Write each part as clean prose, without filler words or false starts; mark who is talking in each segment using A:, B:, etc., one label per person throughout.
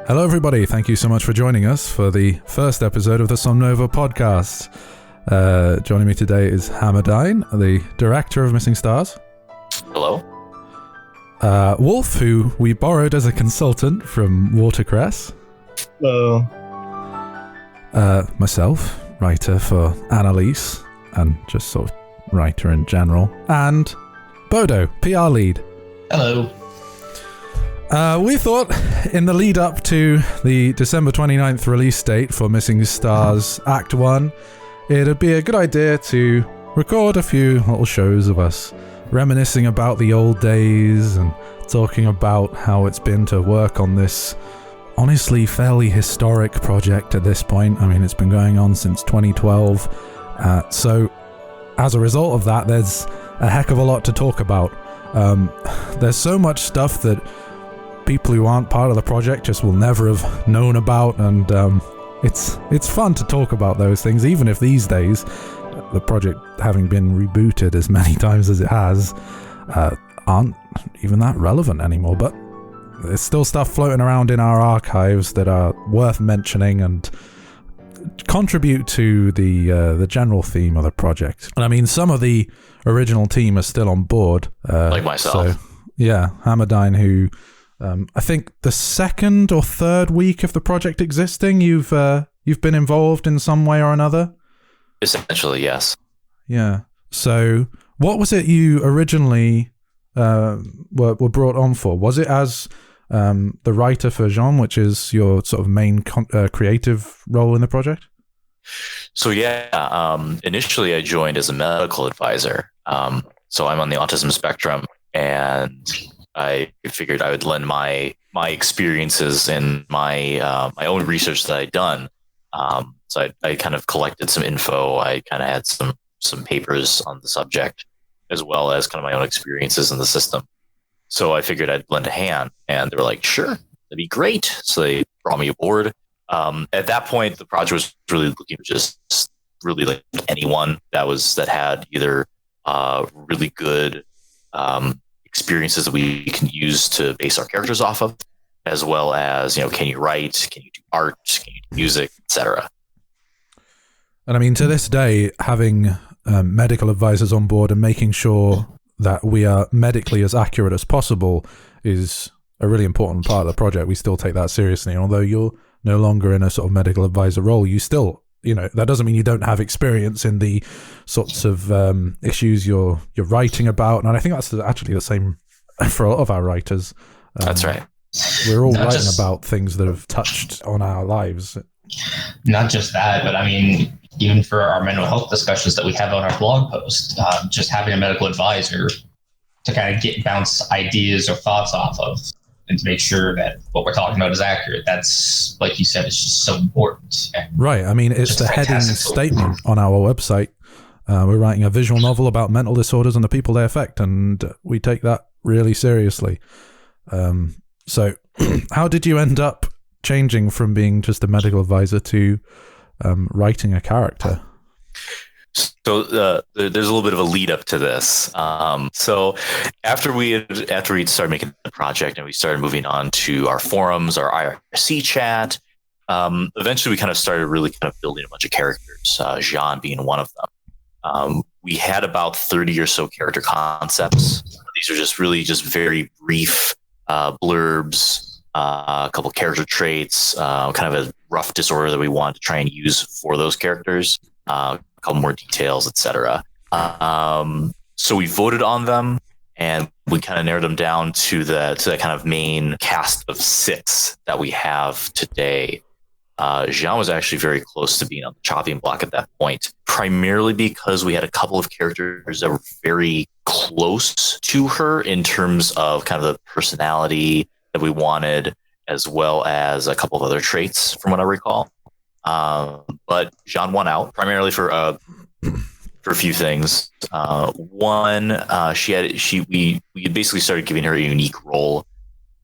A: Hello everybody, thank you so much for joining us for the first episode of the Somnova podcast. Joining me today is Hamadyne, the director of Missing Stars.
B: Hello.
A: Wolf, who we borrowed as a consultant from Watercress.
C: Hello.
A: Myself, writer for Annalise, and just sort of writer in general. And Bodo, PR lead.
C: Hello.
A: We thought in the lead up to the December 29th release date for Missing Stars Act 1, it'd be a good idea to record a few little shows of us reminiscing about the old days and talking about how it's been to work on this honestly fairly historic project at this point. I mean, it's been going on since 2012. So as a result of that, there's a heck of a lot to talk about. There's so much stuff that people who aren't part of the project just will never have known about, and it's fun to talk about those things, even if these days, the project having been rebooted as many times as it has, aren't even that relevant anymore. But there's still stuff floating around in our archives that are worth mentioning and contribute to the general theme of the project. And I mean, some of the original team are still on board,
B: like myself.
A: So, yeah, Hamadyne, who I think the second or third week of the project existing, you've been involved in some way or another?
B: Essentially, yes.
A: Yeah. So what was it you originally were brought on for? Was it as the writer for Jean, which is your sort of main creative role in the project?
B: So yeah, initially I joined as a medical advisor. So I'm on the autism spectrum, and I figured I would lend my experiences and my own research that I'd done. So I kind of collected some info. I kind of had some papers on the subject, as well as kind of my own experiences in the system. So I figured I'd lend a hand, and they were like, "Sure, that'd be great." So they brought me aboard. At that point, the project was really looking for just really like anyone that had either really good experiences that we can use to base our characters off of, as well as, can you write, can you do art, can you do music, etc.
A: And I mean, to this day, having medical advisors on board and making sure that we are medically as accurate as possible is a really important part of the project. We still take that seriously. And although you're no longer in a sort of medical advisor role, you still, that doesn't mean you don't have experience in the sorts of issues you're writing about. And I think that's actually the same for a lot of our writers.
B: That's right.
A: We're all writing about things that have touched on our lives.
C: Not just that, but I mean, even for our mental health discussions that we have on our blog post, just having a medical advisor to kind of bounce ideas or thoughts off of, and to make sure that what we're talking about is accurate. That's, like you said, it's just so important.
A: Right. I mean, it's the heading statement on our website. We're writing a visual novel about mental disorders and the people they affect, and we take that really seriously. So how did you end up changing from being just a medical advisor to writing a character?
B: So there's a little bit of a lead up to this. So after we'd started making the project and we started moving on to our forums, our IRC chat, eventually we kind of started really kind of building a bunch of characters, Jean being one of them. We had about 30 or so character concepts. These are just very brief blurbs, a couple character traits, kind of a rough disorder that we wanted to try and use for those characters. A couple more details, etc. So we voted on them, and we kind of narrowed them down to that kind of main cast of 6 that we have today. Jean was actually very close to being on the chopping block at that point, primarily because we had a couple of characters that were very close to her in terms of kind of the personality that we wanted, as well as a couple of other traits from what I recall. But Jean won out primarily for a few things. One, we basically started giving her a unique role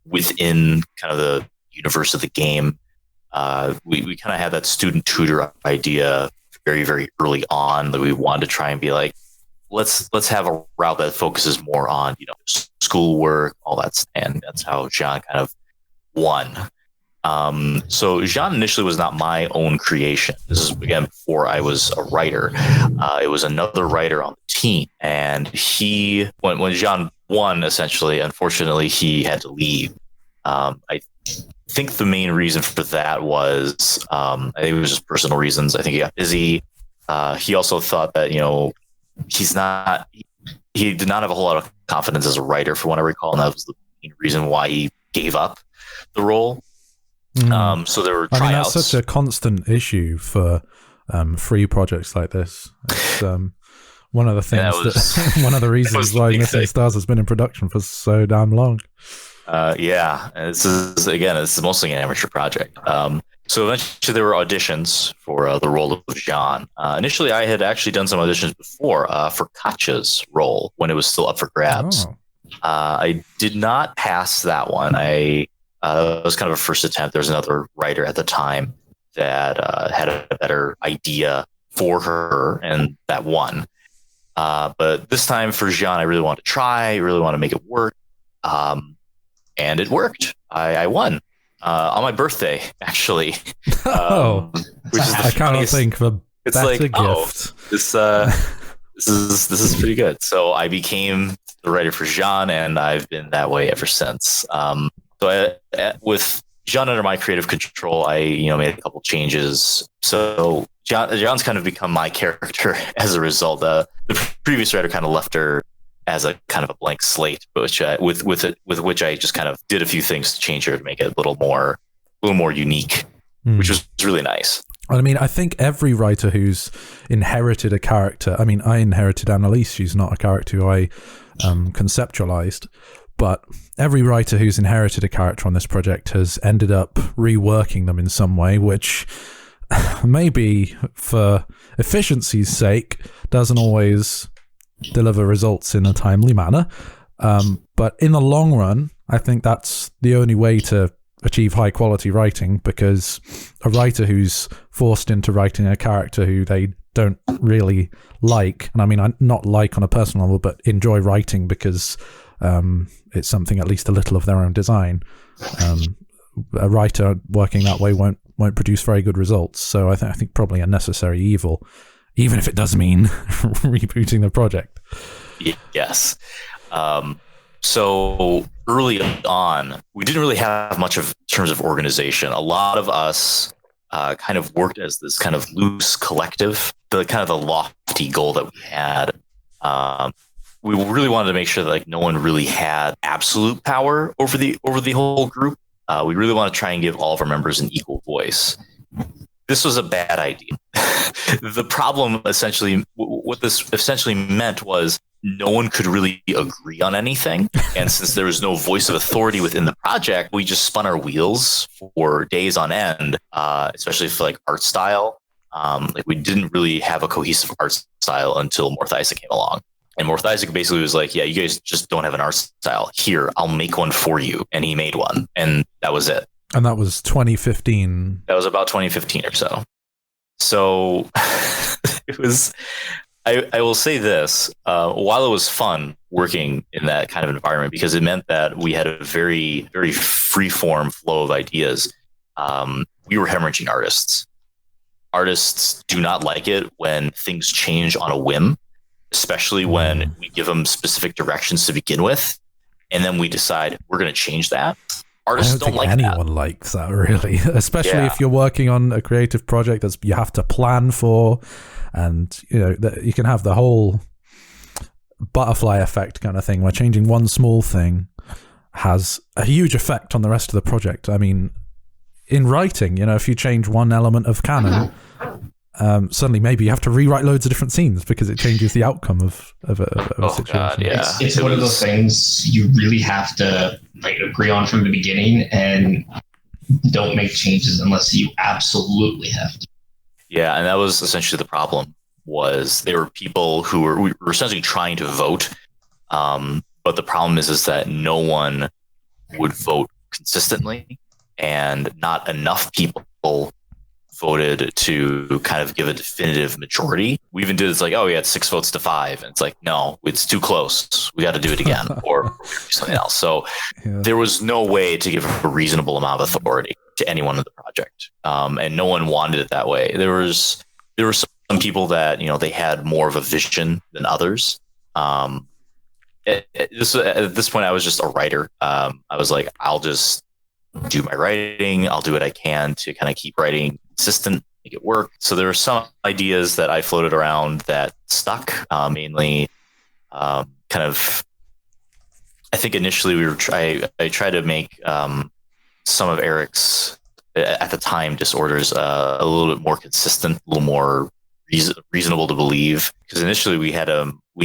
B: within kind of the universe of the game. We kind of had that student tutor idea very, very early on that we wanted to try and be like, let's have a route that focuses more on, schoolwork, all that, and that's how Jean kind of won. So Jean initially was not my own creation. This is, again, before I was a writer. It was another writer on the team. And when Jean won, essentially, unfortunately, he had to leave. I think the main reason for that was, I think it was just personal reasons. I think he got busy. He also thought that, he did not have a whole lot of confidence as a writer, from what I recall. And that was the main reason why he gave up the role. So there were tryouts.
A: I mean, that's such a constant issue for free projects like this. It's one of the things one of the reasons why Missing Stars has been in production for so damn long.
B: This is mostly an amateur project. So eventually there were auditions for the role of Jean. Initially, I had actually done some auditions before for Katja's role when it was still up for grabs.
A: Oh.
B: I did not pass that one. It was kind of a first attempt. There was another writer at the time that had a better idea for her, and that won. But this time for Jean, I really wanted to try, really want to make it work. And it worked. I won on my birthday, actually. Which is the
A: I cannot think of a better gift.
B: This is pretty good. So I became the writer for Jean, and I've been that way ever since. With Jean under my creative control, I made a couple changes. So Jean's kind of become my character as a result. The previous writer kind of left her as a kind of a blank slate, which with which I just kind of did a few things to change her to make it a little more unique, which was really nice.
A: I mean, I think every writer who's inherited a character, I mean, I inherited Annalise. She's not a character who I conceptualized, but every writer who's inherited a character on this project has ended up reworking them in some way, which maybe for efficiency's sake doesn't always deliver results in a timely manner. But in the long run, I think that's the only way to achieve high quality writing, because a writer who's forced into writing a character who they don't really like, and I mean, not like on a personal level, but enjoy writing because it's something at least a little of their own design. A writer working that way won't produce very good results. So I think probably a necessary evil, even if it does mean rebooting the project.
B: Yes. So early on, we didn't really have much of terms of organization. A lot of us kind of worked as this kind of loose collective. The kind of the lofty goal that we had. We really wanted to make sure that no one really had absolute power over the whole group. We really want to try and give all of our members an equal voice. This was a bad idea. The problem essentially, what this essentially meant was no one could really agree on anything. And since there was no voice of authority within the project, we just spun our wheels for days on end, especially for art style. We didn't really have a cohesive art style until Morth Isaac came along. And Morth Isaac basically was like, yeah, you guys just don't have an art style. Here, I'll make one for you. And he made one. And that was it.
A: And that was 2015.
B: That was about 2015 or so. So it was, I will say this, while it was fun working in that kind of environment, because it meant that we had a very, very free-form flow of ideas, we were hemorrhaging artists. Artists do not like it when things change on a whim, especially when we give them specific directions to begin with, and then we decide we're going to change that. Artists don't like that.
A: Anyone likes that, really, especially if you're working on a creative project that you have to plan for, and you can have the whole butterfly effect kind of thing, where changing one small thing has a huge effect on the rest of the project. I mean, in writing, if you change one element of canon, suddenly maybe you have to rewrite loads of different scenes because it changes the outcome of a situation.
B: God, yeah.
C: It's one of those things you really have to agree on from the beginning, and don't make changes unless you absolutely have to.
B: Yeah, and that was essentially the problem. Was there were people who were essentially trying to vote, but the problem is that no one would vote consistently, and not enough people voted to kind of give a definitive majority. We even did it's it's 6 votes to 5, and it's no, it's too close. We got to do it again or something else. So there was no way to give a reasonable amount of authority to anyone in the project, and no one wanted it that way. There were some people that they had more of a vision than others. At this point, I was just a writer. I was like, I'll just do my writing. I'll do what I can to kind of keep writing consistent, make it work. So there were some ideas that I floated around that stuck, mainly kind of. I think initially I tried to make some of Eric's at the time disorders a little bit more consistent, a little more reasonable to believe, because initially we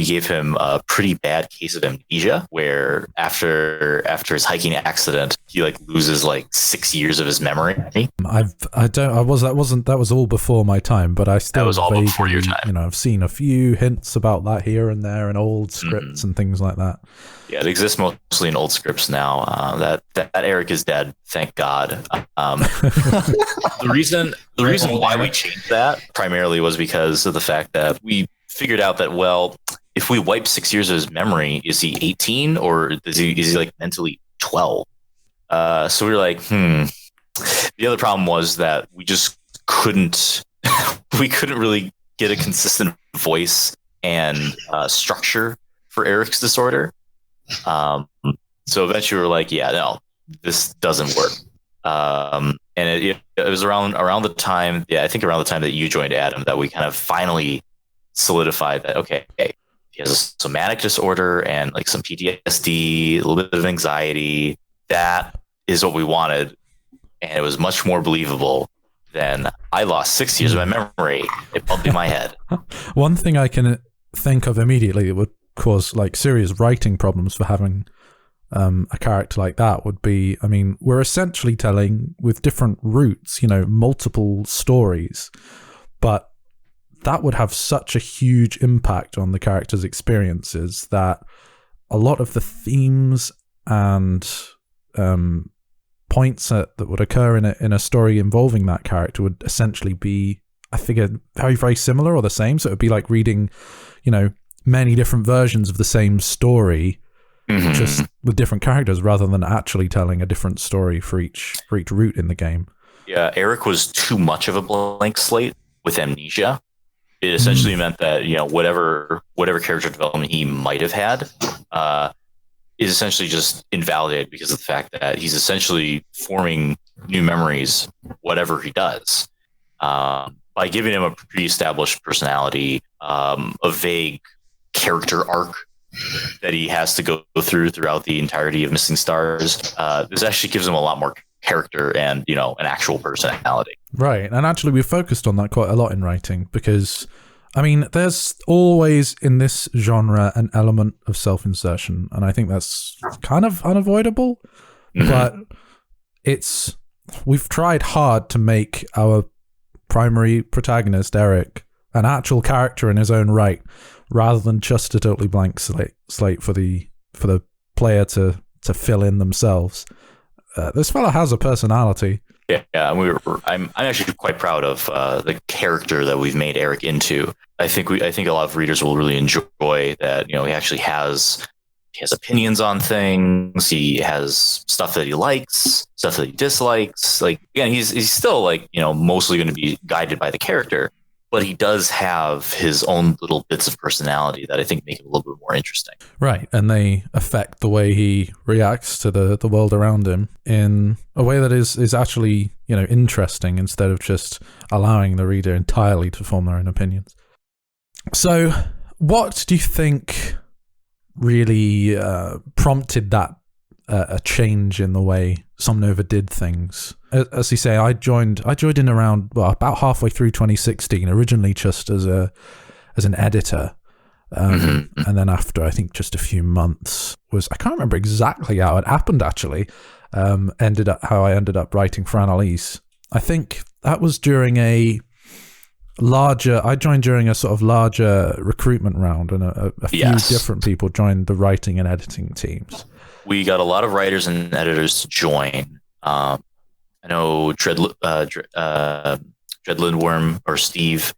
B: gave him a pretty bad case of amnesia, where after his hiking accident, he loses 6 years of his memory.
A: That was all before my time, but I still,
B: that was all before your time.
A: I've seen a few hints about that here and there in old scripts and things like that.
B: Yeah, it exists mostly in old scripts now. That Eric is dead, thank God. The reason why we changed that primarily was because of the fact that we figured out that, well, if we wipe 6 years of his memory, is he 18 or is he mentally 12? So we were like, The other problem was that we just couldn't really get a consistent voice and structure for Eric's disorder. So eventually we were like, yeah, no, this doesn't work. And it was around the time, I think around the time that you joined, Adam, that we kind of finally solidified that, okay, he has a somatic disorder and some PTSD, a little bit of anxiety. That is what we wanted. And it was much more believable than I lost 6 years of my memory. It bumped in my head.
A: One thing I can think of immediately that would cause serious writing problems for having a character like that would be, we're essentially telling with different routes, multiple stories, but that would have such a huge impact on the character's experiences that a lot of the themes and points that would occur in a story involving that character would essentially be, I figure, very, very similar or the same. So it would be like reading, many different versions of the same story, just with different characters, rather than actually telling a different story for each route in the game.
B: Yeah, Eric was too much of a blank slate with amnesia. It essentially meant that whatever character development he might have had is essentially just invalidated because of the fact that he's essentially forming new memories, whatever he does. By giving him a pre-established personality, a vague character arc that he has to go through throughout the entirety of Missing Stars, this actually gives him a lot more character and an actual personality.
A: Right, and actually we focused on that quite a lot in writing because there's always in this genre an element of self-insertion, and I think that's kind of unavoidable. But we've tried hard to make our primary protagonist Eric an actual character in his own right, rather than just a totally blank slate for the player to fill in themselves. This fella has a personality.
B: Yeah, I'm actually quite proud of the character that we've made Eric into. I think a lot of readers will really enjoy that. He actually has opinions on things. He has stuff that he likes, stuff that he dislikes. Again, he's still mostly going to be guided by the character, but he does have his own little bits of personality that I think make him a little bit more interesting.
A: Right, and they affect the way he reacts to the world around him in a way that is actually, interesting, instead of just allowing the reader entirely to form their own opinions. So, what do you think really prompted that a change in the way Somnova did things? As you say, I joined in around about halfway through 2016, originally just as an editor, and then after I think just a few months I can't remember exactly how it happened actually. How I ended up writing for Annalise. I think that was during I joined during a sort of larger recruitment round, and a few different people joined the writing and editing teams.
B: We got a lot of writers and editors to join. I know Dread Lindworm or Steve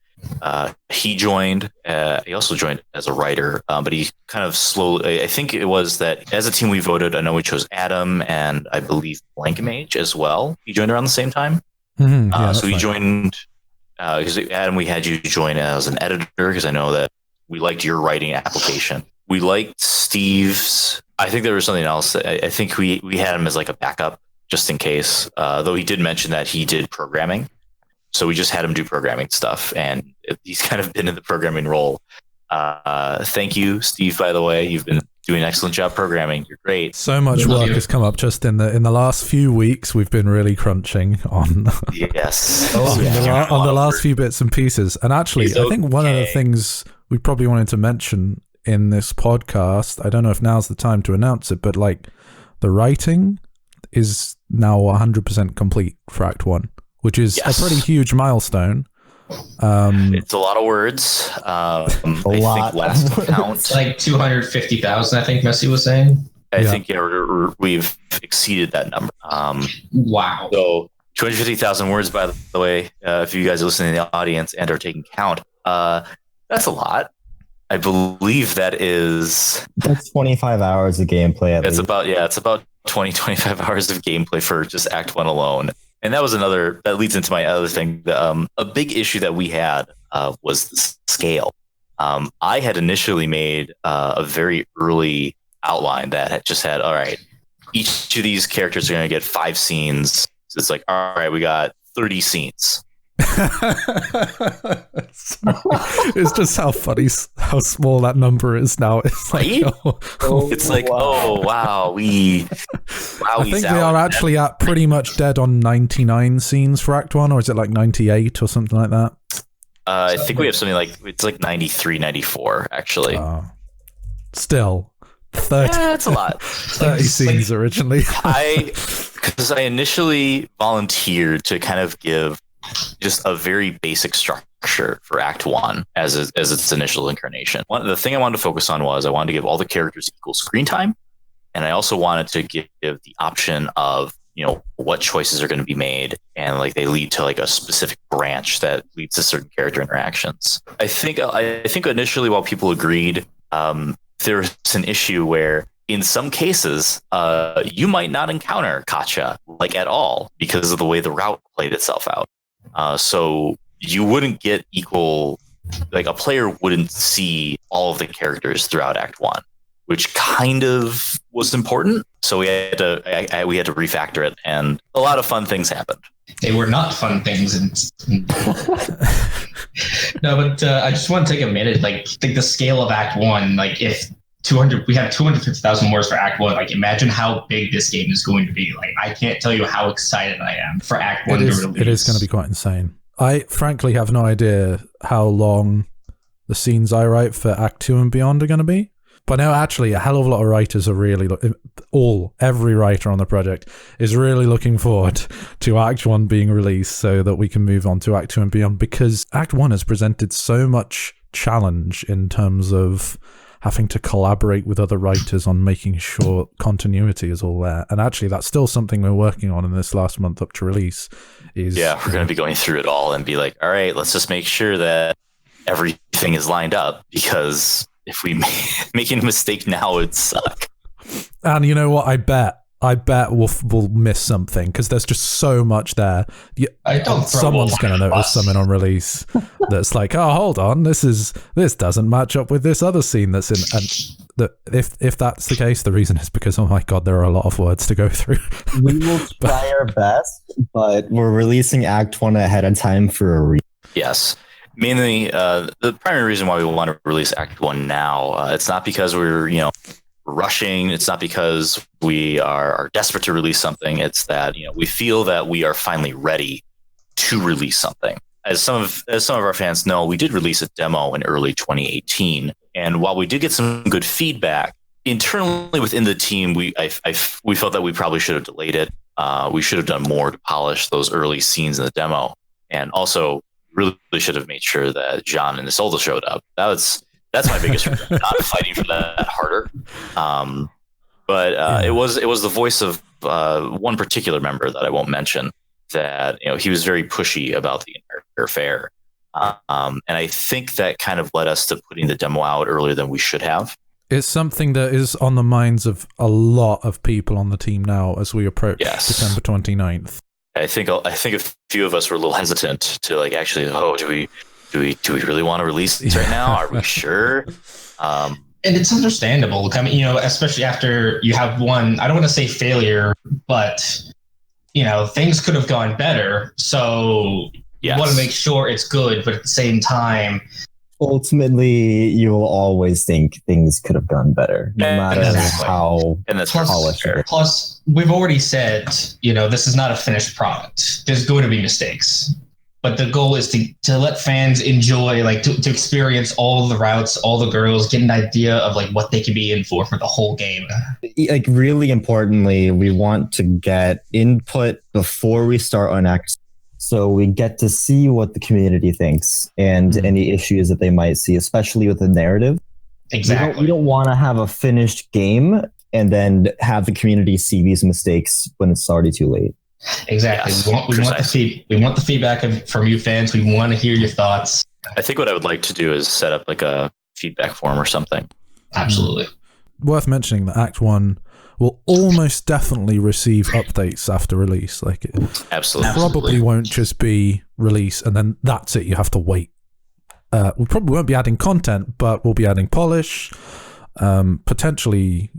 B: He joined. He also joined as a writer, but he kind of slowly. I think it was that as a team we voted. I know we chose Adam and I believe Blank Mage as well. He joined around the same time. So he joined because Adam, we had you join as an editor because I know that we liked your writing application. We liked Steve's. I think there was something else. I think we had him as like a backup just in case. Though he did mention that he did programming. So we just had him do programming stuff, and he's kind of been in the programming role. Thank you, Steve, by the way. You've been doing an excellent job programming. You're great.
A: So much work has come up just in the last few weeks. We've been really crunching on
B: yes
A: on the last few bits and pieces. And actually, I think one of the things we probably wanted to mention in this podcast, I don't know if now's the time to announce it, but like the writing is now 100% complete for Act 1. Which is a pretty huge milestone.
B: It's a lot of words. I think last count.
C: It's like 250,000, I think Messi was saying.
B: I think we've exceeded that number.
C: Wow.
B: So 250,000 words, by the way, if you guys are listening in the audience and are taking count, that's a lot. I believe that's
D: 25 hours of gameplay.
B: It's about 25 hours of gameplay for just Act 1 alone. And that was that leads into my other thing. A big issue that we had was the scale. I had initially made a very early outline that had just had, all right, each of these characters are going to get 5 scenes. So it's like, all right, we got 30 scenes.
A: It's just how funny, how small that number is now. It's like,
B: oh wow, I
A: think they are actually at pretty much dead on 99 scenes for Act 1, or is it like 98 or something like that?
B: I think we have something like it's like 93, 94 actually.
A: Still 30.
B: Yeah, that's a lot.
A: 30 scenes originally.
B: Because I initially volunteered to kind of give just a very basic structure for Act 1 as its initial incarnation. The thing I wanted to focus on was I wanted to give all the characters equal screen time, and I also wanted to give the option of what choices are going to be made, and like they lead to like a specific branch that leads to certain character interactions. I think initially, while people agreed, there's an issue where in some cases, you might not encounter Katja like at all because of the way the route played itself out. So you wouldn't get equal, like a player wouldn't see all of the characters throughout Act 1, which kind of was important. So we had to refactor it, and a lot of fun things happened.
C: They were not fun things. No, but I just want to take a minute, like think the scale of Act 1, like if we have 250,000 words for Act 1. Like, imagine how big this game is going to be. Like, I can't tell you how excited I am for Act 1 to release.
A: It is going to be quite insane. I frankly have no idea how long the scenes I write for Act 2 and beyond are going to be. But no, actually, a hell of a lot of writers are really, every writer on the project is really looking forward to Act 1 being released so that we can move on to Act 2 and beyond, because Act 1 has presented so much challenge in terms of having to collaborate with other writers on making sure continuity is all there. And actually, that's still something we're working on in this last month up to release. We're
B: going to be going through it all and be like, all right, let's just make sure that everything is lined up, because if we making a mistake now, it'd suck.
A: And you know what? I bet we'll miss something, because there's just so much there. Someone's going to notice something on release that's like, oh, hold on, this doesn't match up with this other scene that's in. And if that's the case, the reason is because, oh my god, there are a lot of words to go through.
D: We will try our best, but we're releasing Act 1 ahead of time for a reason.
B: Yes. Mainly, the primary reason why we want to release Act 1 now, it's not because we're, rushing. It's not because we are desperate to release something. It's that, we feel that we are finally ready to release something. As some of our fans know, we did release a demo in early 2018. And while we did get some good feedback, internally within the team, we felt that we probably should have delayed it. We should have done more to polish those early scenes in the demo. And also, really should have made sure that John and Isolde showed up. That's my biggest regret, not fighting for that harder. But it was the voice of one particular member that I won't mention, that he was very pushy about the entire affair. And I think that kind of led us to putting the demo out earlier than we should have.
A: It's something that is on the minds of a lot of people on the team now as we approach December 29th.
B: I think a few of us were a little hesitant to like actually, do we really want to release these right now? Are we sure?
C: And it's understandable. I mean, especially after you have one, I don't want to say failure, but things could have gone better. So you want to make sure it's good, but at the same time,
D: ultimately, you will always think things could have gone better, no matter how polished it is.
C: Plus, we've already said, this is not a finished product. There's going to be mistakes. But the goal is to let fans enjoy, like to experience all the routes, all the girls, get an idea of like what they can be in for the whole game.
D: Like really importantly, we want to get input before we start on X. So we get to see what the community thinks and any issues that they might see, especially with the narrative.
C: Exactly.
D: We don't want to have a finished game and then have the community see these mistakes when it's already too late.
C: Exactly.
B: Yes,
C: we want the feedback from you fans. We want to hear your thoughts.
B: I think what I would like to do is set up like a feedback form or something.
C: Absolutely.
A: Worth mentioning that Act 1 will almost definitely receive updates after release. Like it probably won't just be release and then that's it. You have to wait. We probably won't be adding content, but we'll be adding polish, potentially,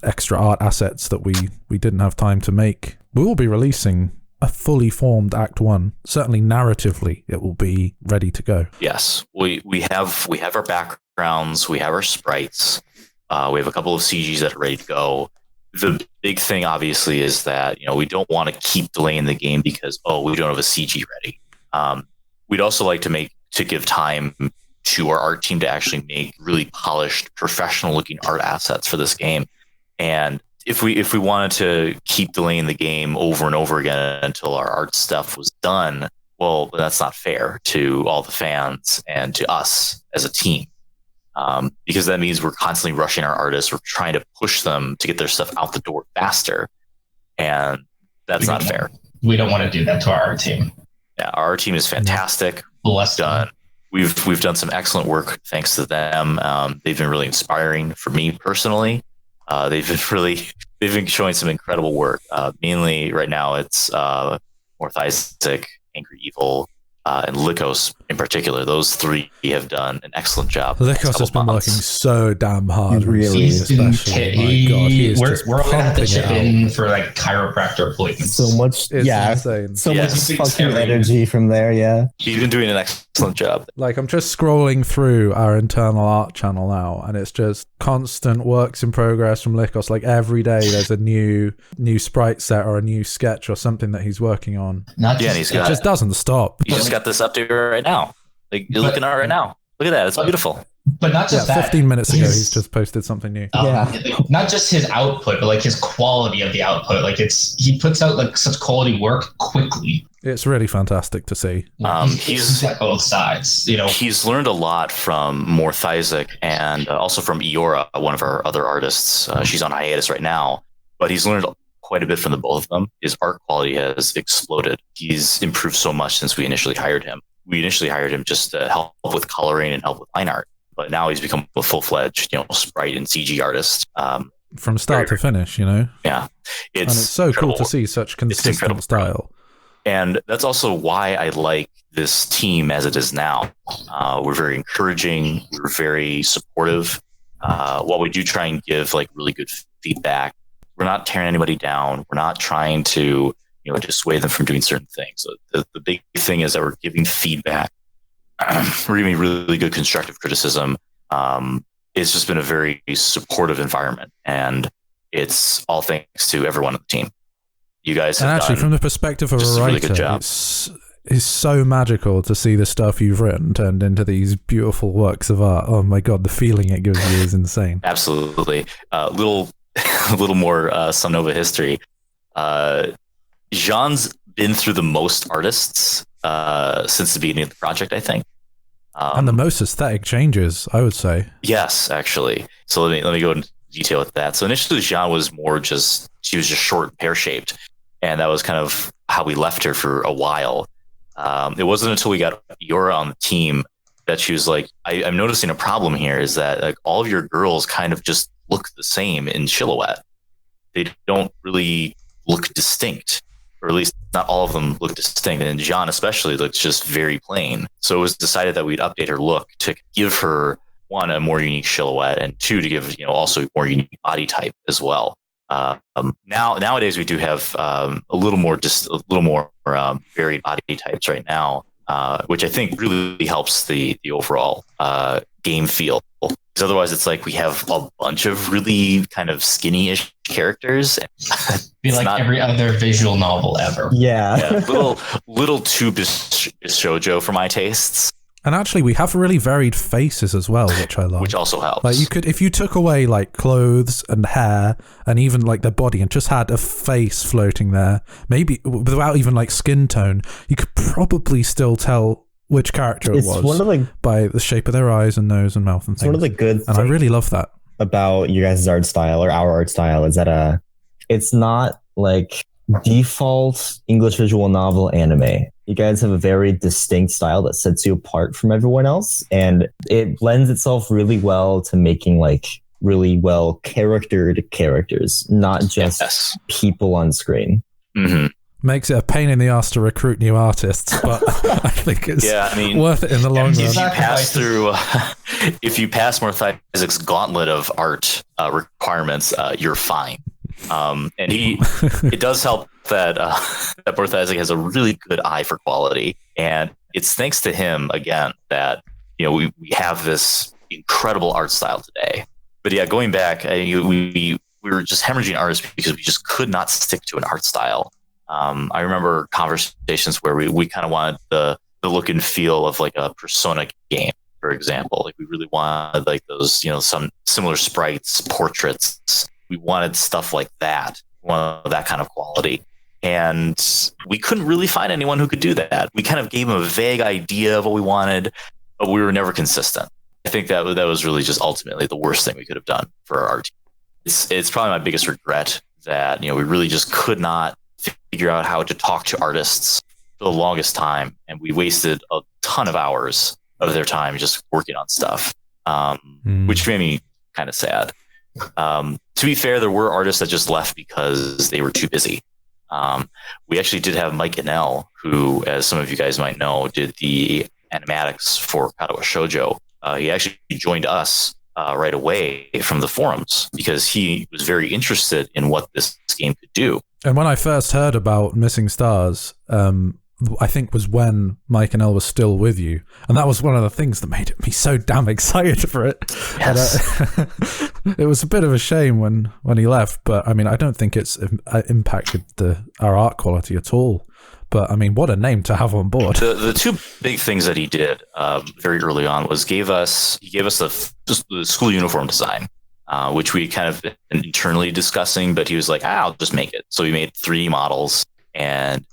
A: extra art assets that we didn't have time to make. We will be releasing a fully formed Act 1. Certainly narratively, it will be ready to go.
B: Yes, we have our backgrounds, we have our sprites, we have a couple of CGs that are ready to go. The big thing, obviously, is that we don't want to keep delaying the game because we don't have a CG ready. We'd also like to give time to our art team to actually make really polished, professional-looking art assets for this game. And if we wanted to keep delaying the game over and over again until our art stuff was done, well, that's not fair to all the fans and to us as a team. Because that means we're constantly rushing our artists. We're trying to push them to get their stuff out the door faster. And that's not fair.
C: We don't want to do that to our art team.
B: Yeah, our art team is fantastic.
C: Bless
B: done. We've done some excellent work thanks to them. They've been really inspiring for me personally. They've been showing some incredible work. Mainly right now it's North Isaac, Angry Evil, and Lycos in particular. Those three have done an excellent job.
A: Lycos has been working so damn hard.
C: He's been we're gonna have to chip in for like chiropractor appointments.
D: So much,
A: insane.
D: So much fucking energy from there. Yeah,
B: he's been doing an excellent job.
A: Like I'm just scrolling through our internal art channel now, and it's just constant works in progress from Lycos. Like every day, there's a new sprite set or a new sketch or something that he's working on.
B: It
A: just doesn't stop.
B: He just got this up to her right now. Like you're looking at it right now. Look at that. It's beautiful.
C: But not just that.
A: 15 minutes ago, he's just posted something new.
C: Not just his output, but like his quality of the output. Like he puts out like such quality work quickly.
A: It's really fantastic to see.
C: He's got both sides.
B: He's learned a lot from North Isaac and also from Eora, one of our other artists. She's on hiatus right now, but he's learned quite a bit from the both of them. His art quality has exploded. He's improved so much since we initially hired him. We initially hired him just to help with coloring and help with line art, but now he's become a full-fledged, sprite and CG artist.
A: From start to finish,
B: Yeah.
A: It's so cool to see such consistent style.
B: And that's also why I like this team as it is now. We're very encouraging. We're very supportive. While we do try and give like really good feedback, we're not tearing anybody down. We're not trying to, dissuade them from doing certain things. So the big thing is that we're giving feedback. We're giving really good constructive criticism. It's just been a very supportive environment, and it's all thanks to everyone on the team. You guys have
A: actually, from the perspective of a writer,
B: really good job.
A: It's so magical to see the stuff you've written turned into these beautiful works of art. Oh my god, the feeling it gives you is insane.
B: Absolutely. A little more Somnova history. Jean's been through the most artists since the beginning of the project, I think.
A: And the most aesthetic changes, I would say.
B: Yes, actually. So let me go into detail with that. So initially, Jean was she was just short, pear-shaped. And that was kind of how we left her for a while. It wasn't until we got Yora on the team that she was like, I'm noticing a problem here is that like all of your girls kind of just look the same in silhouette. They don't really look distinct, or at least not all of them look distinct. And Jean especially looks just very plain. So it was decided that we'd update her look to give her, one, a more unique silhouette, and two, to give also more unique body type as well. Nowadays we do have a little more varied body types right now, which I think really helps the overall game feel. Because otherwise, it's like we have a bunch of really kind of skinny-ish characters.
C: Be like every other visual novel ever.
D: Yeah.
B: Little too shoujo for my tastes.
A: And actually, we have really varied faces as well, which I love.
B: Which also helps.
A: Like you could, if you took away like clothes and hair and even like their body and just had a face floating there, maybe without even like skin tone, you could probably still tell which character it was
D: one of the,
A: by the shape of their eyes and nose and mouth and things.
D: One of the good
A: and I really love that
D: about you guys' art style or our art style is that it's not like default English visual novel anime. You guys have a very distinct style that sets you apart from everyone else, and it lends itself really well to making like really well charactered characters, not just people on screen.
B: Mm-hmm.
A: Makes it a pain in the ass to recruit new artists, but I think it's worth it in the long run.
B: If you pass Morth Isaac's gauntlet of art requirements, you're fine. And it does help that Morth Isaac has a really good eye for quality, and it's thanks to him again that we have this incredible art style today. But yeah, going back, we were just hemorrhaging artists because we just could not stick to an art style. I remember conversations where we kind of wanted the look and feel of like a Persona game, for example. Like we really wanted like those, some similar sprites, portraits. We wanted stuff like that, that kind of quality. And we couldn't really find anyone who could do that. We kind of gave them a vague idea of what we wanted, but we were never consistent. I think that was really just ultimately the worst thing we could have done for our team. It's probably my biggest regret that, we really just could not figure out how to talk to artists for the longest time. And we wasted a ton of hours of their time just working on stuff, which made me kind of sad. To be fair, there were artists that just left because they were too busy. We actually did have Mike Inell, who, as some of you guys might know, did the animatics for Katawa Shoujo. He actually joined us right away from the forums because he was very interested in what this game could do.
A: And when I first heard about Missing Stars, I think was when Mike Inell was still with you. And that was one of the things that made me so damn excited for it.
B: Yes.
A: And, it was a bit of a shame when he left, but I mean, I don't think it's impacted our art quality at all. But I mean, what a name to have on board.
B: The two big things that he did very early on was he gave us the school uniform design, which we kind of been internally discussing, but he was like, I'll just make it. So we made 3 models and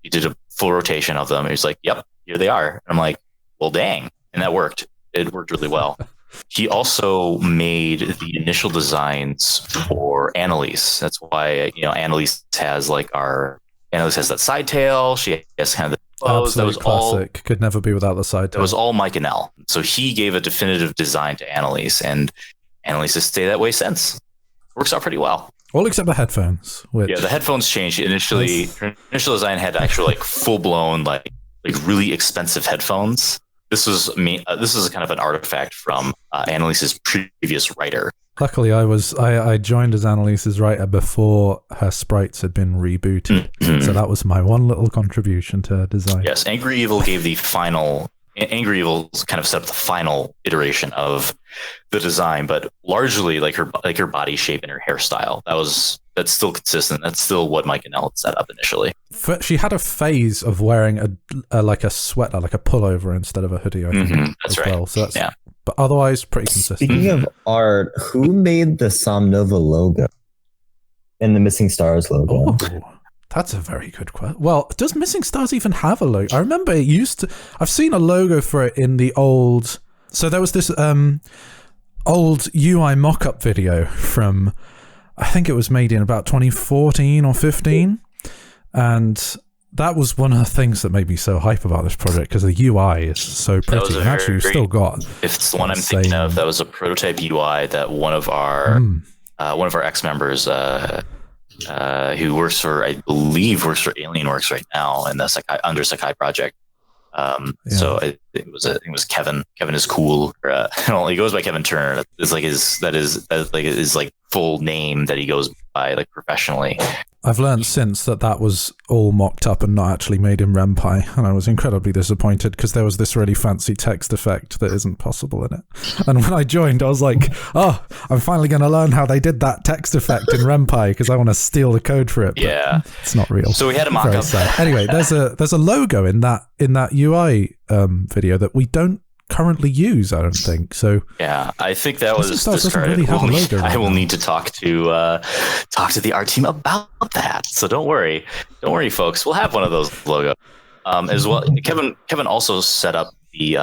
B: he did a full rotation of them. He was like, yep, here they are. And I'm like, well, dang. And that worked. It worked really well. He also made the initial designs for Annalise. That's why, Annalise has that side tail. She has kind of the clothes. That was
A: classic. Could never be without the side tail.
B: That was all Mike Inell. So he gave a definitive design to Annalise, and Annalise has stayed that way since. Works out pretty well.
A: All except the headphones.
B: Yeah, the headphones changed. Initially, her initial design had actually full-blown, really expensive headphones. This is kind of an artifact from Annalise's previous writer.
A: Luckily, I joined as Annalise's writer before her sprites had been rebooted, so that was my one little contribution to her design.
B: Yes, Angry Evil Angry Evil kind of set up the final iteration of the design, but largely her body shape and her hairstyle. That's still consistent. That's still what Mike Inell set up initially.
A: She had a phase of wearing a sweater, like a pullover instead of a hoodie. I think,
B: that's right.
A: Well. So that's, but otherwise pretty consistent.
D: Speaking of art, who made the Somnova logo and the Missing Stars logo?
A: Oh, that's a very good question. Well, does Missing Stars even have a logo? I remember it used to. I've seen a logo for it in the old. So there was this old UI mock-up video from, I think it was made in about 2014 or 15, and that was one of the things that made me so hype about this project, because the UI is so pretty. And actually, we've still got.
B: If it's the one I'm thinking of, that was a prototype UI that one of our ex-members, who works for, I believe, works for Alienworks right now, and that's under Sakai project. So I think it was Kevin. Kevin is cool. He goes by Kevin Turner. It's like his like full name that he goes by, like, professionally.
A: I've learned since that was all mocked up and not actually made in Ren'Py, and I was incredibly disappointed because there was this really fancy text effect that isn't possible in it. And when I joined, I was like, oh, I'm finally going to learn how they did that text effect in Ren'Py because I want to steal the code for it. But yeah, it's not real.
B: So we had a mock-up.
A: Anyway, there's a logo in that UI video that we don't currently use, I don't think. So
B: yeah, I think that was discarded. Really I will need to talk to the art team about that. So don't worry, folks. We'll have one of those logos as well. Kevin also set up the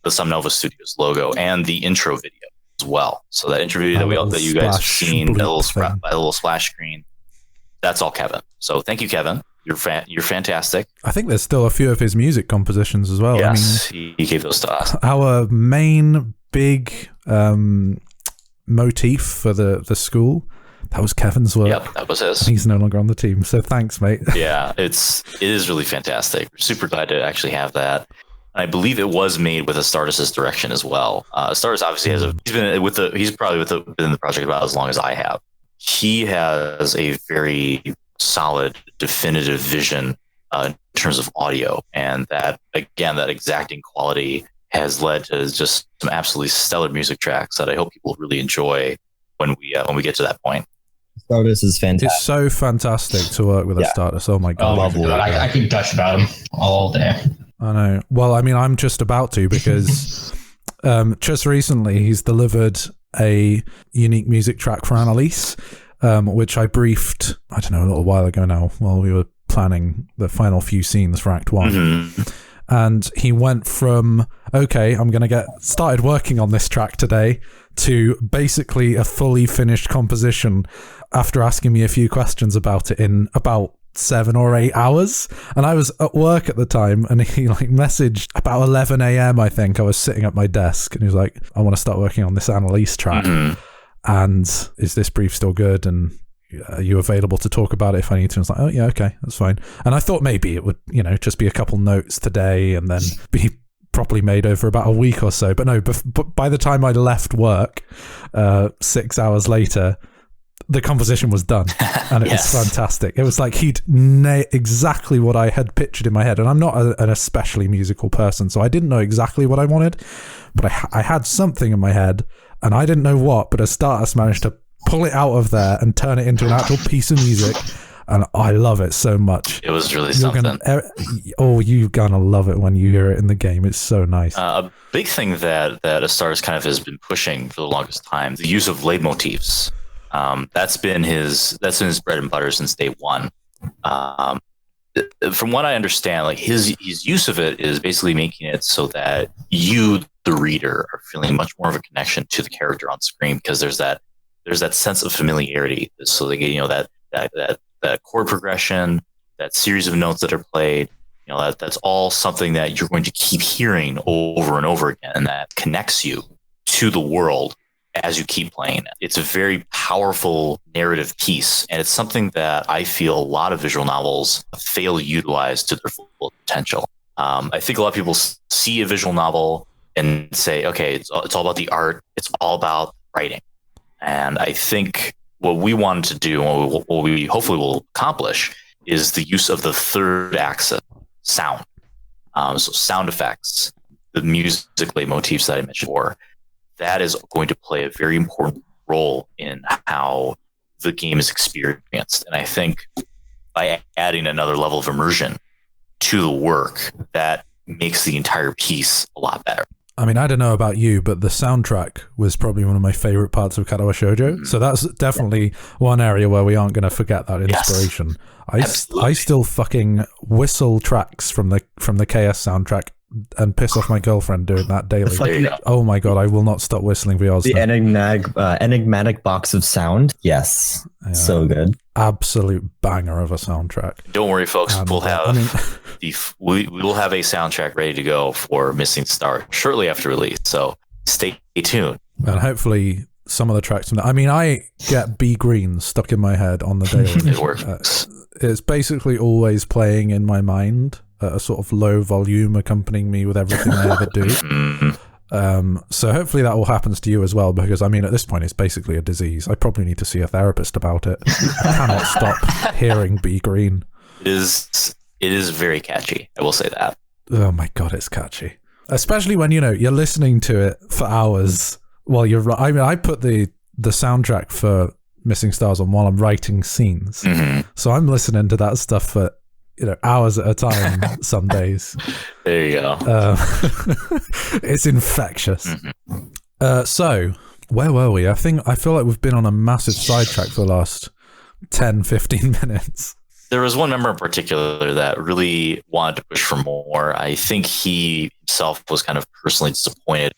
B: Somnova Studios logo and the intro video as well. So that intro video that you guys have seen, that little splash screen, that's all Kevin. So thank you, Kevin. You're fantastic. I
A: think there's still a few of his music compositions as well.
B: Yes, I mean, he gave those to us.
A: Our main big motif for the school, that was Kevin's work.
B: Yep, that was his.
A: He's no longer on the team, so thanks, mate.
B: Yeah, it is really fantastic. We're super glad to actually have that. And I believe it was made with Astartes' direction as well. Astartes obviously he's probably been in the project about as long as I have. He has a very solid, definitive vision in terms of audio, and that exacting quality has led to just some absolutely stellar music tracks that I hope people really enjoy when we get to that point.
D: Astartes is fantastic.
A: It's so fantastic to work with Astartes. Oh my god!
C: I can gush about him all day.
A: I know. Well, I mean, I'm just about to, because just recently he's delivered a unique music track for Annalise, which I briefed, I don't know, a little while ago now, while we were planning the final few scenes for Act 1. Mm-hmm. And he went from, okay, I'm going to get started working on this track today, to basically a fully finished composition after asking me a few questions about it in about 7 or 8 hours. And I was at work at the time, and he messaged about 11 a.m. I think. I was sitting at my desk, and he was like, I want to start working on this Annalise track. Mm-hmm. And is this brief still good? And are you available to talk about it if I need to? I was like, oh yeah, okay, that's fine. And I thought maybe it would, just be a couple notes today and then be properly made over about a week or so. But no, by the time I left work, 6 hours later, the composition was done, and it was fantastic. It was like he'd exactly what I had pictured in my head. And I'm not an especially musical person, so I didn't know exactly what I wanted, but I had something in my head, and I didn't know what, but Astartes managed to pull it out of there and turn it into an actual piece of music, and I love it so much.
B: It was really something.
A: You're gonna love it when you hear it in the game. It's so nice.
B: A big thing that Astartes kind of has been pushing for the longest time, the use of leitmotifs. That's been his bread and butter since day one. From what I understand, like his use of it is basically making it so that you, the reader, are feeling much more of a connection to the character on screen, because there's that sense of familiarity. So that chord progression, that series of notes that are played, that's all something that you're going to keep hearing over and over again, and that connects you to the world as you keep playing it. It's a very powerful narrative piece, and it's something that I feel a lot of visual novels fail to utilize to their full potential. I think a lot of people see a visual novel and say, okay, it's all about the art, it's all about writing. And I think what we wanted to do, and what we hopefully will accomplish, is the use of the third axis, sound. So sound effects, the music leitmotifs that I mentioned before, that is going to play a very important role in how the game is experienced. And I think by adding another level of immersion to the work, that makes the entire piece a lot better.
A: I mean, I don't know about you, but the soundtrack was probably one of my favorite parts of Katawa Shoujo. Mm. So that's definitely one area where we aren't going to forget that inspiration. Yes, I still fucking whistle tracks from the KS soundtrack and piss off my girlfriend doing that daily.
D: It's like
B: There you go.
A: Oh my god, I will not stop whistling the
D: the
A: Osna.
D: enigmatic box of sound. Yes,
A: Yeah.
D: so good.
A: Absolute banger of a soundtrack.
B: Don't worry, folks.
A: And,
B: We'll have
A: I mean,
B: we will have a soundtrack ready to go for Missing Star shortly after release. So stay tuned.
A: and hopefully some of the tracks from that. I mean, I get Be Green stuck in my head on the daily.
B: It works.
A: It's basically always playing in my mind at a sort of low volume, accompanying me with everything I ever do. So hopefully that all happens to you as well, because I mean, at this point, it's basically a disease. I probably need to see a therapist about it. I cannot stop hearing Be Green.
B: It is very catchy. I will say that.
A: Oh my god, it's catchy. Especially when, you're listening to it for hours while you're... I mean, I put the soundtrack for Missing Stars on while I'm writing scenes.
B: Mm-hmm.
A: So I'm listening to that stuff for, hours at a time some days.
B: There you go.
A: It's infectious.
B: Mm-hmm.
A: So, where were we? I feel like we've been on a massive sidetrack for the last 10, 15 minutes.
B: There was one member in particular that really wanted to push for more. I think he himself was kind of personally disappointed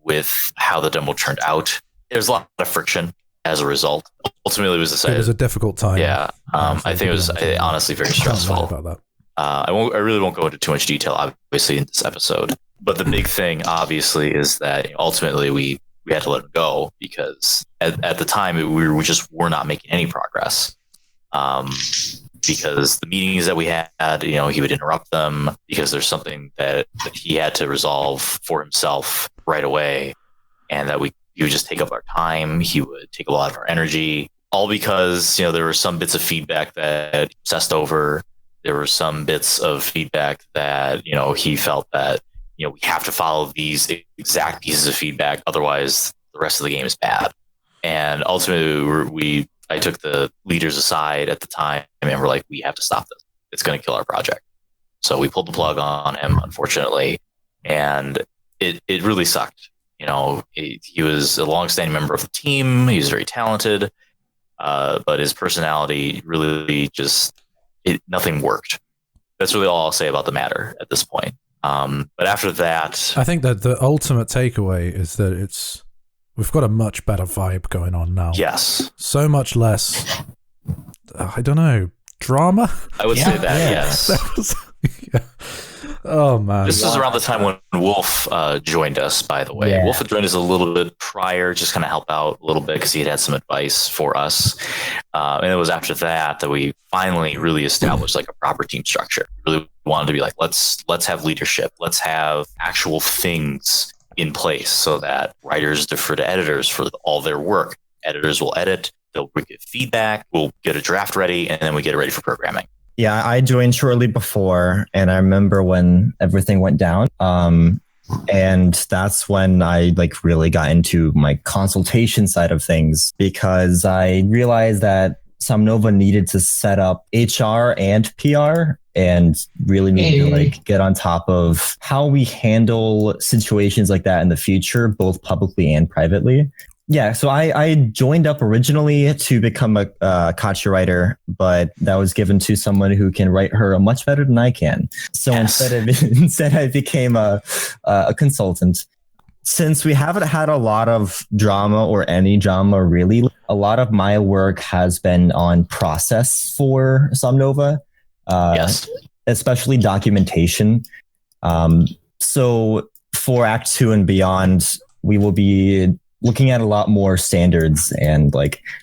B: with how the demo turned out. There's a lot of friction as a result. Ultimately, it was decided.
A: It was a difficult time.
B: Yeah, I think it was honestly very stressful.
A: About that.
B: I really won't go into too much detail, obviously, in this episode. But the big thing, obviously, is that ultimately we had to let him go because at the time we just were not making any progress. Because the meetings that we had, he would interrupt them because there's something that he had to resolve for himself right away, and that he would just take up our time. He would take a lot of our energy, all because there were some bits of feedback that he obsessed over. There were some bits of feedback that he felt that we have to follow these exact pieces of feedback, otherwise the rest of the game is bad. And ultimately, I took the leaders aside at the time and we're like, we have to stop this. It's going to kill our project. So we pulled the plug on him, unfortunately, and it really sucked. He was a longstanding member of the team. He was very talented, but his personality really nothing worked. That's really all I'll say about the matter at this point. But after that,
A: I think that the ultimate takeaway is that we've got a much better vibe going on now.
B: yes,
A: So much less, I don't know, drama?
B: I would say that, yes.
A: Yeah. Oh, man.
B: This is around the time when Wolf joined us, by the way.
D: Yeah.
B: Wolf had joined us a little bit prior, just kind of help out a little bit because he had some advice for us. And it was after that we finally really established like a proper team structure. We really wanted to be like, let's have leadership. Let's have actual things in place so that writers defer to editors for all their work. Editors will edit, they'll give feedback, we'll get a draft ready, and then we get it ready for programming.
D: Yeah, I joined shortly before, and I remember when everything went down. And that's when I really got into my consultation side of things, because I realized that Somnova needed to set up HR and PR and really needed to get on top of how we handle situations like that in the future, both publicly and privately. Yeah, so I joined up originally to become a copywriter, but that was given to someone who can write her much better than I can. So
B: Yes.
D: instead I became a consultant. Since we haven't had a lot of drama or any drama really, a lot of my work has been on process for Somnova,
B: Yes.
D: especially documentation. So for Act 2 and beyond, we will be looking at a lot more standards and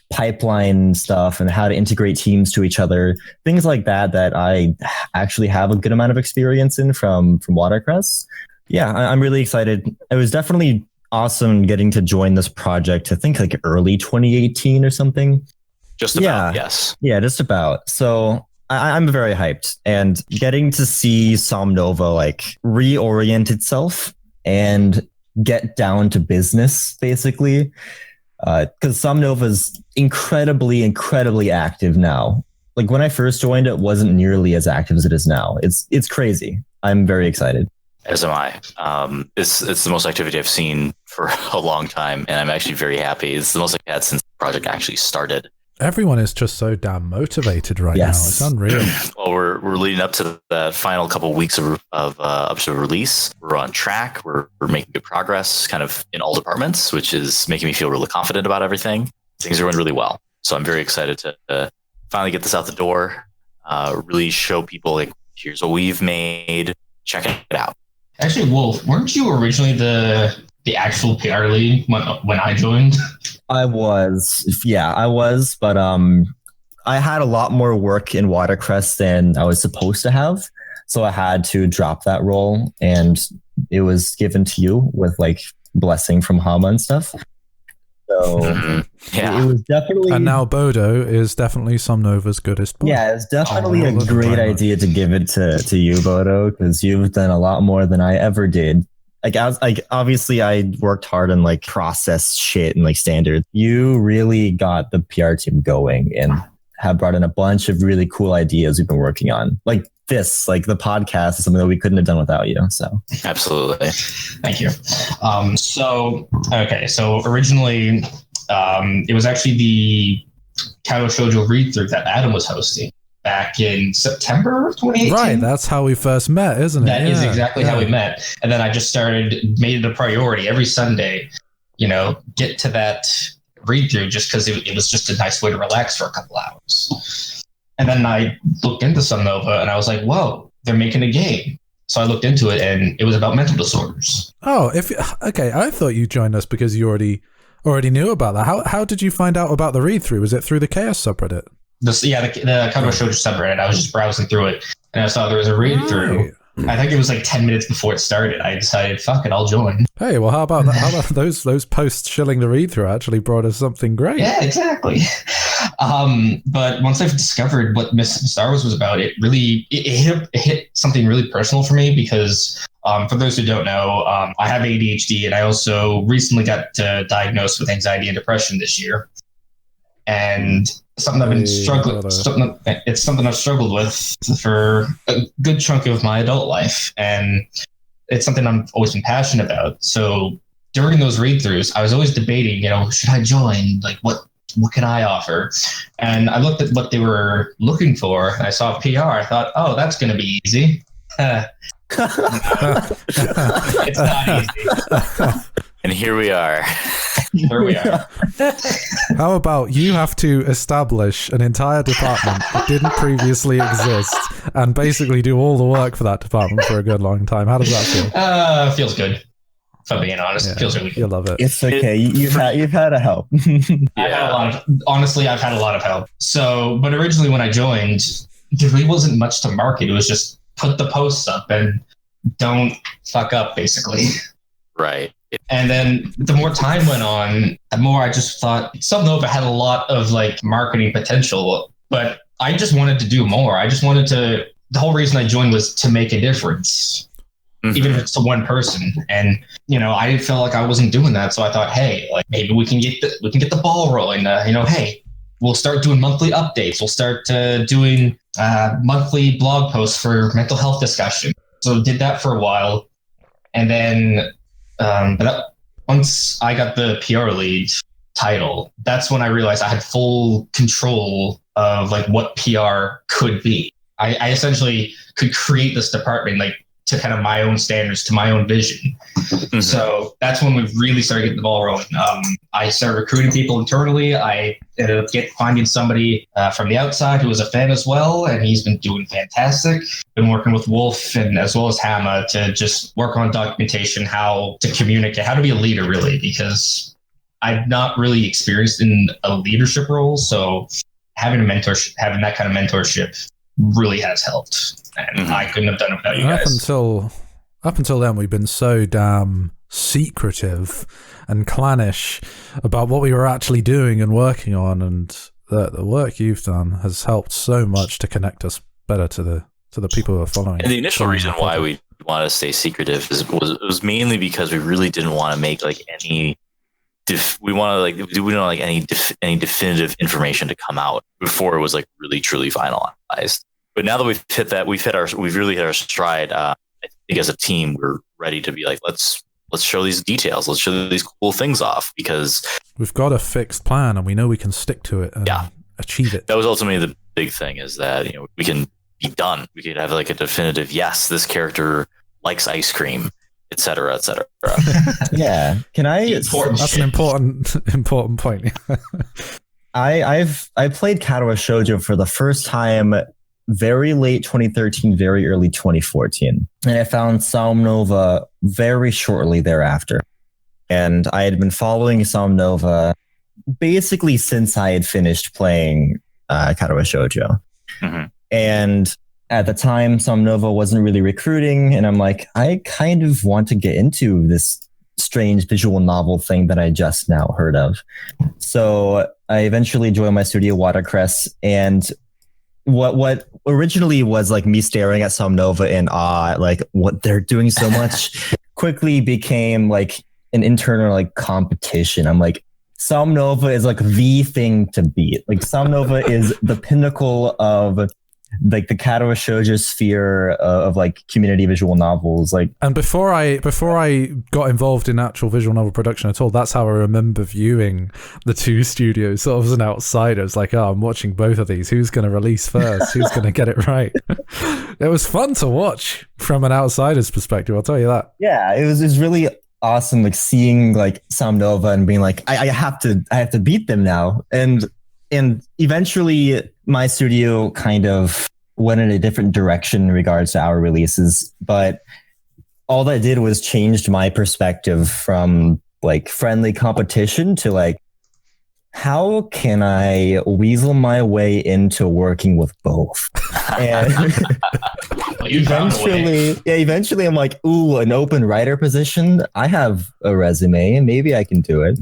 D: pipeline stuff and how to integrate teams to each other, things like that I actually have a good amount of experience in from Watercress. Yeah, I'm really excited. It was definitely awesome getting to join this project, I think early 2018 or something.
B: Just about, yes.
D: Yeah, just about. So I'm very hyped, and getting to see Somnova reorient itself and get down to business, basically, because Somnova is incredibly active now. When I first joined, it wasn't nearly as active as it is now. It's crazy. I'm very excited.
B: As am I. It's the most activity I've seen for a long time, and I'm actually very happy. It's the most I've had since the project actually started.
A: Everyone is just so damn motivated right now.
D: Yes.
A: It's unreal.
B: Well, we're leading up to that final couple of weeks of up to release. We're on track. We're making good progress, kind of in all departments, which is making me feel really confident about everything. Things are going really well, so I'm very excited to finally get this out the door. Really show people like, here's what we've made. Check it out.
C: Actually, Wolf, weren't you originally the actual PR lead when I joined?
D: I was, but I had a lot more work in Watercrest than I was supposed to have, so I had to drop that role, and it was given to you with like blessing from Hama and stuff. So
B: Yeah,
D: it was definitely.
A: And now Bodo is definitely Somnova's goodest boy.
D: Yeah, it's definitely a
A: love it
D: great
A: very much.
D: idea to give it to you, Bodo, because you've done a lot more than I ever did. Obviously I worked hard on like process shit and like standards. You really got the PR team going and have brought in a bunch of really cool ideas we've been working on. Like this, like the podcast is something that we couldn't have done without you. So
B: absolutely.
C: Thank you. So originally, it was actually the Kato Shoujo read-through that Adam was hosting back in September of 2018.
A: Right, that's how we first met, isn't it?
C: That is exactly how we met. And then I just made it a priority every Sunday, get to that read-through just because it was just a nice way to relax for a couple hours. And then I looked into Somnova and I was like, whoa, they're making a game. So I looked into it and it was about mental disorders.
A: Oh, okay. I thought you joined us because you already knew about that. How did you find out about the read-through? Was it through the Chaos subreddit?
C: The Kato Shoujo subreddit. I was just browsing through it and I saw there was a read-through.
A: Right.
C: I think it was like 10 minutes before it started. I decided, fuck it, I'll join.
A: Hey, well, how about that? How about those posts shilling the read-through actually brought us something great?
C: Yeah, exactly. But once I've discovered what Miss Star Wars was about, it hit something really personal for me because for those who don't know, I have ADHD and I also recently got diagnosed with anxiety and depression this year. And something I've been struggling. It's something I've struggled with for a good chunk of my adult life, and it's something I've always been passionate about. So during those read-throughs, I was always debating, should I join? Like, what can I offer? And I looked at what they were looking for, and I saw PR. I thought, oh, that's going to be easy. It's not easy.
B: And here we are.
C: Here we are.
A: How about you have to establish an entire department that didn't previously exist and basically do all the work for that department for a good long time? How does that feel?
C: Feels good. If I'm being honest, it feels really good.
A: You'll love it.
D: it's okay. You've had a help.
C: I've had a lot of help. So, but originally when I joined, there really wasn't much to market. It was just put the posts up and don't fuck up, basically.
B: Right.
C: And then the more time went on, the more I just thought Somnova had a lot of like marketing potential, but I just wanted to do more. The whole reason I joined was to make a difference, even if it's to one person. And, I didn't feel like I wasn't doing that. So I thought, hey, like maybe we can get the ball rolling. Hey, we'll start doing monthly updates. We'll start doing monthly blog posts for mental health discussion. So did that for a while. And then once I got the PR lead title, that's when I realized I had full control of like what PR could be. I essentially could create this department like to kind of my own standards, to my own vision. Mm-hmm. So that's when we really started getting the ball rolling. I started recruiting people internally. I ended up finding somebody from the outside who was a fan as well, and he's been doing fantastic. Been working with Wolf and as well as Hama to just work on documentation, how to communicate, how to be a leader really, because I've not really experienced in a leadership role. So having that kind of mentorship really has helped. And I couldn't have done it without you guys.
A: Up until then, we've been so damn secretive and clannish about what we were actually doing and working on, and the work you've done has helped so much to connect us better to the people who are following.
B: And the initial reason why we wanted to stay secretive was mainly because we really didn't want to make like any. We didn't want any definitive information to come out before it was like really truly finalized. But now that we've really hit our stride. I think as a team, we're ready to be like, let's show these details. Let's show these cool things off because
A: we've got a fixed plan and we know we can stick to it. achieve it.
B: That was ultimately the big thing, is that, you know, we can be done. We could have like a definitive, yes, this character likes ice cream, etc., etc.
D: Yeah. Can I?
A: That's an important point.
D: I played Katawa Shoujo for the first time very late 2013, very early 2014, and I found Somnova very shortly thereafter. And I had been following Somnova basically since I had finished playing Katawa Shoujo.
B: Mm-hmm.
D: And at the time, Somnova wasn't really recruiting, and I'm like, I kind of want to get into this strange visual novel thing that I just now heard of. So I eventually joined my studio, Watercress, and what originally was like me staring at Somnova in awe, like what they're doing so much, quickly became like an internal like competition. I'm like, Somnova is like the thing to beat. Like Somnova is the pinnacle of like the Katawa Shoujo sphere of like community visual novels. Like,
A: and before I got involved in actual visual novel production at all, that's how I remember viewing the two studios sort of as an outsider. It's like, oh, I'm watching both of these. Who's going to release first? Who's going to get it right? It was fun to watch from an outsider's perspective, I'll tell you that.
D: Yeah, it was really awesome, like seeing like Somnova and being like, I have to beat them now. And eventually my studio kind of went in a different direction in regards to our releases, but all that did was changed my perspective from like friendly competition to like, how can I weasel my way into working with both? And eventually I'm like, ooh, an open writer position. I have a resume and maybe I can do it.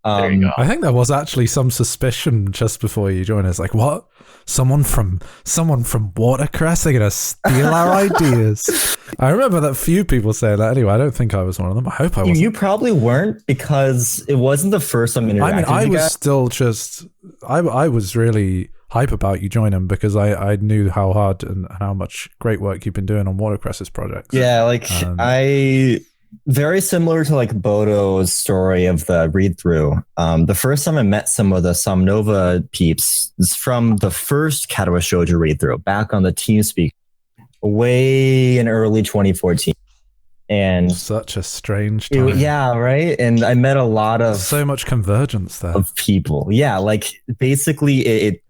B: There you go.
A: I think there was actually some suspicion just before you joined us, like, what? Someone from Watercress, they're gonna steal our ideas. I remember that few people saying that. Anyway, I don't think I was one of them. I hope I wasn't.
D: You probably weren't, because it wasn't the first time interacting.
A: I mean, I was still just, I was really hype about you joining because I knew how hard and how much great work you've been doing on Watercress's projects.
D: Yeah, like very similar to like Bodo's story of the read through. The first time I met some of the Somnova peeps is from the first Katawa Shoujo read through back on the TeamSpeak way in early 2014. And
A: such a strange time.
D: Yeah, right. And I met a lot of
A: so much convergence there
D: of people. Yeah, like basically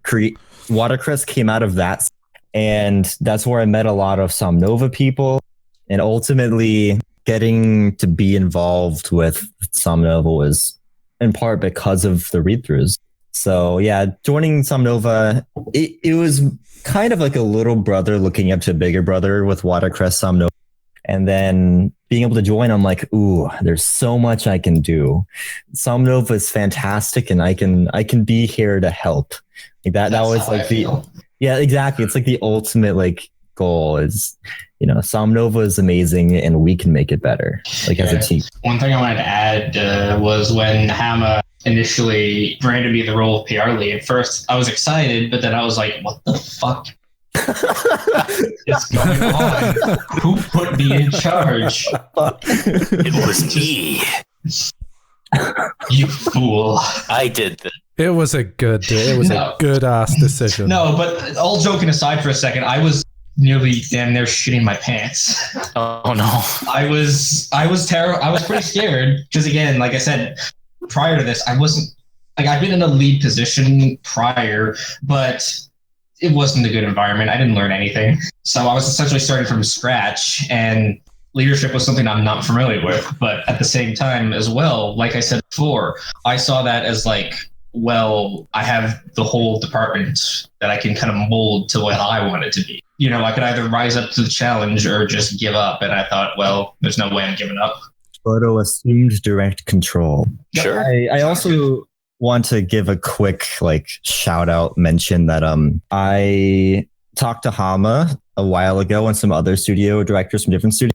D: Watercress came out of that, and that's where I met a lot of Somnova people, and ultimately getting to be involved with Somnova was in part because of the read-throughs. So yeah, joining Somnova, it was kind of like a little brother looking up to a bigger brother with Watercress Somnova. And then being able to join, I'm like, ooh, there's so much I can do. Somnova is fantastic, and I can be here to help. Like that was like yeah, exactly. It's like the ultimate like goal is, you know, Somnova is amazing and we can make it better, like as a team.
C: One thing I wanted to add was when Hama initially branded me the role of PR lead. At first, I was excited, but then I was like, what the fuck is going on? Who put me in charge?
B: It was me.
C: You fool.
B: I did that.
A: It was a good ass decision.
C: No, but all joking aside for a second, I was nearly damn near shitting my pants.
B: Oh no.
C: I was terrible. I was pretty scared because, again, like I said, prior to this, I wasn't like, I've been in a lead position prior, but it wasn't a good environment. I didn't learn anything. So I was essentially starting from scratch, and leadership was something I'm not familiar with. But at the same time as well, like I said before, I saw that as like, well, I have the whole department that I can kind of mold to what I want it to be. You know, I could either rise up to the challenge or just give up. And I thought, well, there's no way I'm giving up.
D: Bodo assumed direct control.
B: Sure.
D: I also want to give a quick like shout out mention that I talked to Hama a while ago and some other studio directors from different studios.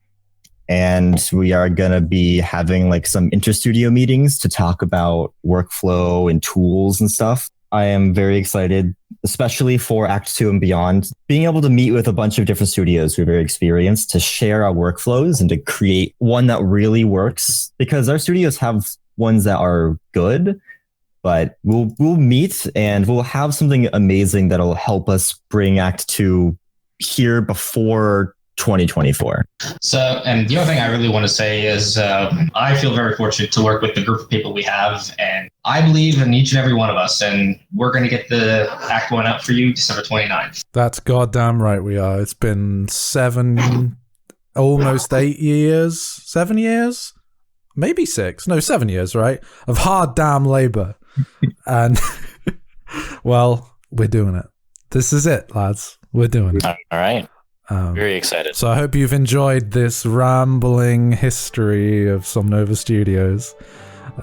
D: And we are going to be having like some inter-studio meetings to talk about workflow and tools and stuff. I am very excited, especially for Act 2 and beyond, being able to meet with a bunch of different studios who are very experienced to share our workflows and to create one that really works, because our studios have ones that are good, but we'll meet and we'll have something amazing that'll help us bring Act 2 here before 2024.
C: So, and the other thing I really want to say is I feel very fortunate to work with the group of people we have, and I believe in each and every one of us, and we're going to get the Act 1 out for you December 29th.
A: That's goddamn right we are. It's been almost 8 years, 7 years, maybe 6, no, 7 years, right? Of hard damn labor. And, well, we're doing it. This is it, lads. We're doing it.
B: All right. Very excited.
A: So I hope you've enjoyed this rambling history of Somnova Studios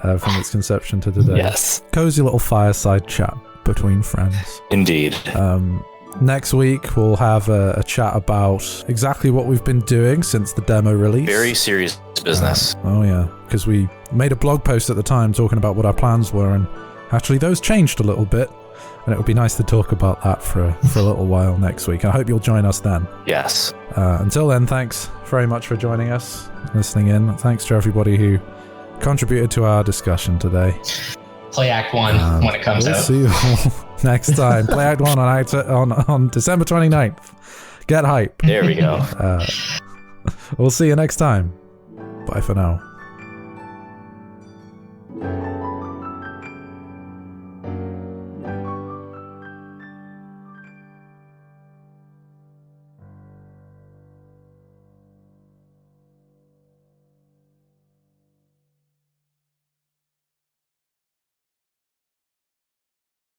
A: from its conception to today.
B: Yes.
A: Cozy little fireside chat between friends.
B: Indeed.
A: Next week, we'll have a chat about exactly what we've been doing since the demo release.
B: Very serious business.
A: Oh, yeah. Because we made a blog post at the time talking about what our plans were, and actually those changed a little bit. And it would be nice to talk about that for a little while next week. I hope you'll join us then.
B: Yes.
A: Until then, thanks very much for joining us, listening in. Thanks to everybody who contributed to our discussion today.
C: Play Act 1 when it comes out.
A: See you all next time. Play Act 1 on December 29th. Get hype.
B: There we go.
A: We'll see you next time. Bye for now.